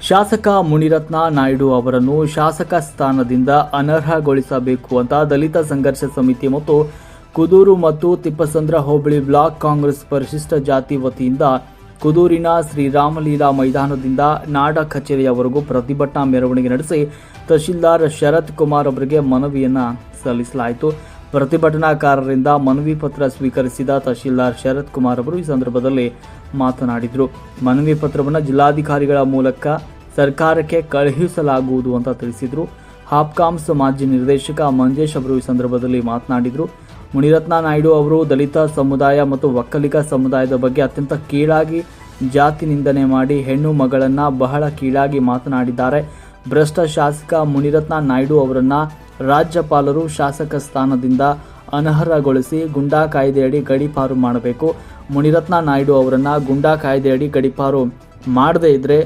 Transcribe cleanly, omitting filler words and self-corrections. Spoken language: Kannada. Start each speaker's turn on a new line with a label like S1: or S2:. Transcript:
S1: ಶಾಸಕ ಮುನಿರತ್ನ ನಾಯ್ಡು ಅವರನ್ನು ಶಾಸಕ ಸ್ಥಾನದಿಂದ ಅನರ್ಹಗೊಳಿಸಬೇಕು ಅಂತ ದಲಿತ ಸಂಘರ್ಷ ಸಮಿತಿ ಮತ್ತು ಕುದೂರು ಮತ್ತು ತಿಪ್ಪಸಂದ್ರ ಹೋಬಳಿ ಬ್ಲಾಕ್ ಕಾಂಗ್ರೆಸ್ ಪರಿಶಿಷ್ಟ ಜಾತಿ ವತಿಯಿಂದ ಕುದೂರಿನ ಶ್ರೀರಾಮಲೀಲಾ ಮೈದಾನದಿಂದ ನಾಡ ಕಚೇರಿಯವರೆಗೂ ಪ್ರತಿಭಟನಾ ಮೆರವಣಿಗೆ ನಡೆಸಿ ತಹಶೀಲ್ದಾರ್ ಶರತ್ ಕುಮಾರ್ ಅವರಿಗೆ ಮನವಿಯನ್ನು ಸಲ್ಲಿಸಲಾಯಿತು. ಪ್ರತಿಭಟನಾಕಾರರಿಂದ ಮನವಿ ಪತ್ರ ಸ್ವೀಕರಿಸಿದ ತಹಶೀಲ್ದಾರ್ ಶರತ್ ಕುಮಾರ್ ಅವರು ಈ ಸಂದರ್ಭದಲ್ಲಿ ಮಾತನಾಡಿದರು. ಮನವಿ ಪತ್ರವನ್ನು ಜಿಲ್ಲಾಧಿಕಾರಿಗಳ ಮೂಲಕ ಸರ್ಕಾರಕ್ಕೆ ಕಳುಹಿಸಲಾಗುವುದು ಅಂತ ತಿಳಿಸಿದರು. ಹಾಪ್ಕಾಮ್ಸ್ ಮಾಜಿ ನಿರ್ದೇಶಕ ಮಂಜೇಶ್ ಅವರು ಈ ಸಂದರ್ಭದಲ್ಲಿ ಮಾತನಾಡಿದರು. ಮುನಿರತ್ನ ನಾಯ್ಡು ಅವರು ದಲಿತ ಸಮುದಾಯ ಮತ್ತು ಒಕ್ಕಲಿಗ ಸಮುದಾಯದ ಬಗ್ಗೆ ಅತ್ಯಂತ ಕೀಳಾಗಿ ಜಾತಿ ನಿಂದನೆ ಮಾಡಿ ಹೆಣ್ಣು ಮಗಳನ್ನು ಬಹಳ ಕೀಳಾಗಿ ಮಾತನಾಡಿದ್ದಾರೆ. ಭ್ರಷ್ಟ ಶಾಸಕ ಮುನಿರತ್ನ ನಾಯ್ಡು ಅವರನ್ನು ರಾಜ್ಯಪಾಲರು ಶಾಸಕ ಸ್ಥಾನದಿಂದ ಅನರ್ಹಗೊಳಿಸಿ ಗುಂಡಾ ಕಾಯ್ದೆಯಡಿ ಗಡೀಪಾರು ಮಾಡಬೇಕು. ಮುನಿರತ್ನ ನಾಯ್ಡು ಅವರನ್ನು ಗುಂಡಾ ಕಾಯ್ದೆಯಡಿ ಗಡೀಪಾರು ಮಾಡದೇ ಇದ್ದರೆ